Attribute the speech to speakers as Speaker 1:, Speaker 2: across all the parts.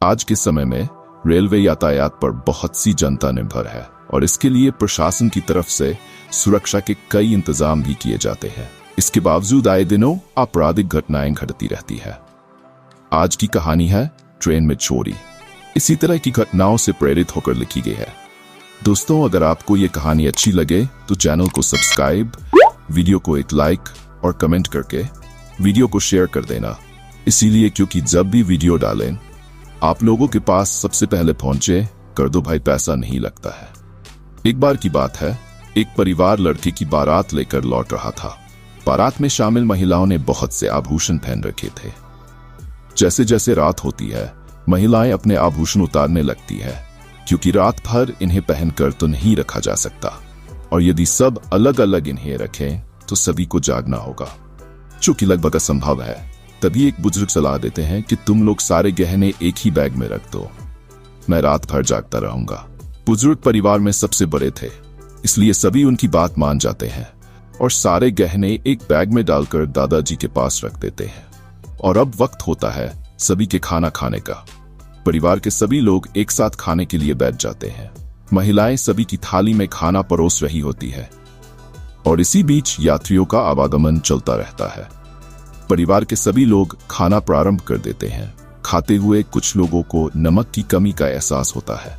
Speaker 1: आज के समय में रेलवे यातायात पर बहुत सी जनता निर्भर है और इसके लिए प्रशासन की तरफ से सुरक्षा के कई इंतजाम भी किए जाते हैं। इसके बावजूद आए दिनों आपराधिक घटनाएं घटती रहती है। आज की कहानी है ट्रेन में चोरी। इसी तरह की घटनाओं से प्रेरित होकर लिखी गई है। दोस्तों, अगर आपको ये कहानी अच्छी लगे तो चैनल को सब्सक्राइब, वीडियो को एक लाइक और कमेंट करके वीडियो को शेयर कर देना। इसीलिए क्योंकि जब भी वीडियो डालें आप लोगों के पास सबसे पहले पहुंचे। कर दो भाई, पैसा नहीं लगता है। एक बार की बात है, एक परिवार लड़के की बारात लेकर लौट रहा था। बारात में शामिल महिलाओं ने बहुत से आभूषण पहन रखे थे। जैसे जैसे रात होती है महिलाएं अपने आभूषण उतारने लगती है, क्योंकि रात भर इन्हें पहनकर तो नहीं रखा जा सकता और यदि सब अलग अलग इन्हें रखें तो सभी को जागना होगा, जो कि लगभग असंभव है। तभी एक बुजुर्ग सलाह देते हैं कि तुम लोग सारे गहने एक ही बैग में रख दो, मैं रात भर जागता रहूंगा। बुजुर्ग परिवार में सबसे बड़े थे, इसलिए सभी उनकी बात मान जाते हैं और सारे गहने एक बैग में डालकर दादाजी के पास रख देते हैं। और अब वक्त होता है सभी के खाना खाने का। परिवार के सभी लोग एक साथ खाने के लिए बैठ जाते हैं। महिलाएं सभी की थाली में खाना परोस रही होती है और इसी बीच यात्रियों का आवागमन चलता रहता है। परिवार के सभी लोग खाना प्रारंभ कर देते हैं। खाते हुए कुछ लोगों को नमक की कमी का एहसास होता है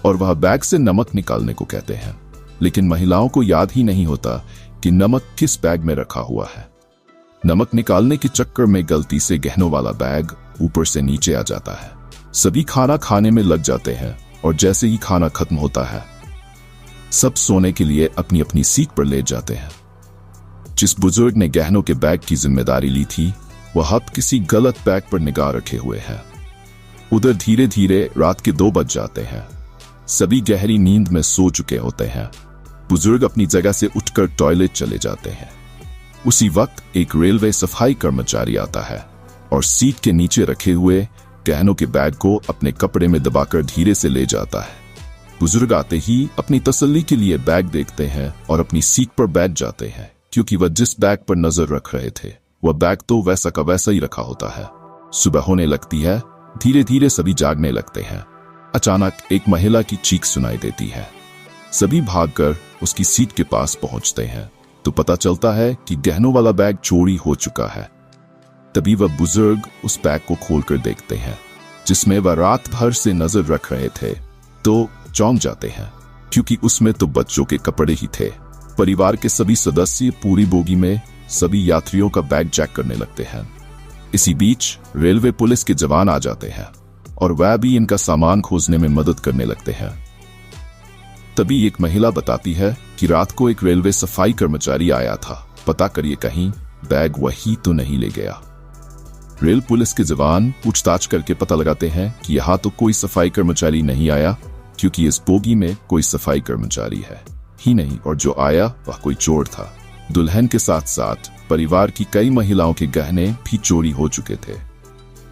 Speaker 1: और वह बैग से नमक निकालने को कहते हैं, लेकिन महिलाओं को याद ही नहीं होता कि नमक किस बैग में रखा हुआ है। नमक निकालने के चक्कर में गलती से गहनों वाला बैग ऊपर से नीचे आ जाता है। सभी खाना खाने में लग जाते हैं और जैसे ही खाना खत्म होता है सब सोने के लिए अपनी अपनी सीट पर लेट जाते हैं। जिस बुजुर्ग ने गहनों के बैग की जिम्मेदारी ली थी वह अब किसी गलत बैग पर निगाह रखे हुए है। उधर धीरे धीरे रात के 2 बज जाते हैं। सभी गहरी नींद में सो चुके होते हैं। बुजुर्ग अपनी जगह से उठकर टॉयलेट चले जाते हैं। उसी वक्त एक रेलवे सफाई कर्मचारी आता है और सीट के नीचे रखे हुए गहनों के बैग को अपने कपड़े में दबाकर धीरे से ले जाता है। बुजुर्ग आते ही अपनी तसल्ली के लिए बैग देखते हैं और अपनी सीट पर बैठ जाते हैं, क्योंकि वह जिस बैग पर नजर रख रहे थे वह बैग तो वैसा का वैसा ही रखा होता है। सुबह होने लगती है। धीरे धीरे सभी जागने लगते हैं। अचानक एक महिला की चीख सुनाई देती है। सभी भागकर उसकी सीट के पास पहुंचते हैं तो पता चलता है कि गहनों वाला बैग चोरी हो चुका है। तभी वह बुजुर्ग उस बैग को खोलकर देखते हैं जिसमें वह रात भर से नजर रख रहे थे, तो चौंक जाते हैं, क्योंकि उसमें तो बच्चों के कपड़े ही थे। परिवार के सभी सदस्य पूरी बोगी में सभी यात्रियों का बैग चेक करने लगते हैं। इसी बीच रेलवे पुलिस के जवान आ जाते हैं और वह भी इनका सामान खोजने में मदद करने लगते हैं। तभी एक महिला बताती है कि रात को एक रेलवे सफाई कर्मचारी आया था, पता करिए कहीं बैग वही तो नहीं ले गया। रेल पुलिस के जवान पूछताछ करके पता लगाते हैं कि यहाँ तो कोई सफाई कर्मचारी नहीं आया, क्योंकि इस बोगी में कोई सफाई कर्मचारी है ही नहीं, और जो आया वह कोई चोर था। दुल्हन के साथ साथ परिवार की कई महिलाओं के गहने भी चोरी हो चुके थे।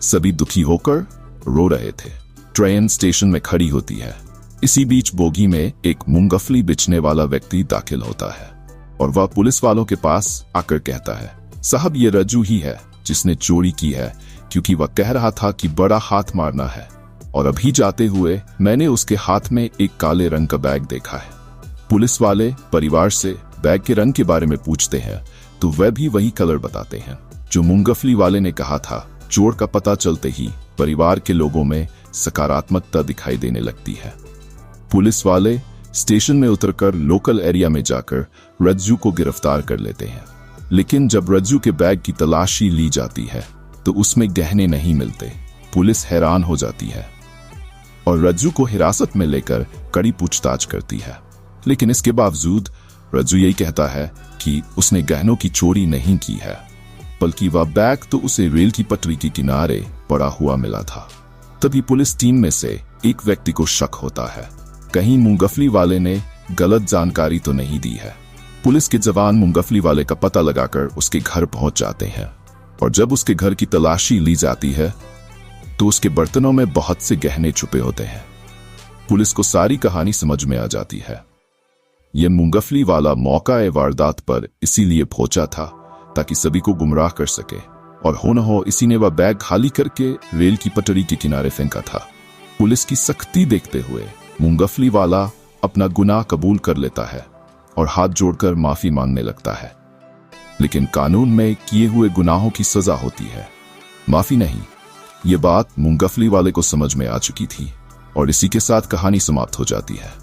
Speaker 1: सभी दुखी होकर रो रहे थे। ट्रेन स्टेशन में खड़ी होती है। इसी बीच बोगी में एक मूंगफली बेचने वाला व्यक्ति दाखिल होता है और वह पुलिस वालों के पास आकर कहता है, साहब ये रज्जू ही है जिसने चोरी की है, क्योंकि वह कह रहा था कि बड़ा हाथ मारना है और अभी जाते हुए मैंने उसके हाथ में एक काले रंग का बैग देखा है। पुलिस वाले परिवार से बैग के रंग के बारे में पूछते हैं तो वह भी वही कलर बताते हैं जो मूंगफली वाले ने कहा था। चोर का पता चलते ही परिवार के लोगों में सकारात्मकता दिखाई देने लगती है। पुलिस वाले स्टेशन में उतरकर लोकल एरिया में जाकर रज्जू को गिरफ्तार कर लेते हैं, लेकिन जब रज्जू के बैग की तलाशी ली जाती है तो उसमें गहने नहीं मिलते। पुलिस हैरान हो जाती है और रज्जू को हिरासत में लेकर कड़ी पूछताछ करती है, लेकिन इसके बावजूद रज्जू यही कहता है कि उसने गहनों की चोरी नहीं की है, बल्कि वह बैग तो उसे रेल की पटरी के किनारे पड़ा हुआ मिला था। तभी पुलिस टीम में से एक व्यक्ति को शक होता है, कहीं मूंगफली वाले ने गलत जानकारी तो नहीं दी है। पुलिस के जवान मूंगफली वाले का पता लगाकर उसके घर पहुंच जाते हैं और जब उसके घर की तलाशी ली जाती है तो उसके बर्तनों में बहुत से गहने छुपे होते हैं। पुलिस को सारी कहानी समझ में आ जाती है। यह मूंगफली वाला मौका वारदात पर इसीलिए पहुंचा था ताकि सभी को गुमराह कर सके और हो न हो इसी ने वह बैग खाली करके रेल की पटरी के किनारे फेंका था। पुलिस की सख्ती देखते हुए मूंगफली वाला अपना गुनाह कबूल कर लेता है और हाथ जोड़कर माफी मांगने लगता है। लेकिन कानून में किए हुए गुनाहों की सजा होती है, माफी नहीं। ये बात मूंगफली वाले को समझ में आ चुकी थी और इसी के साथ कहानी समाप्त हो जाती है।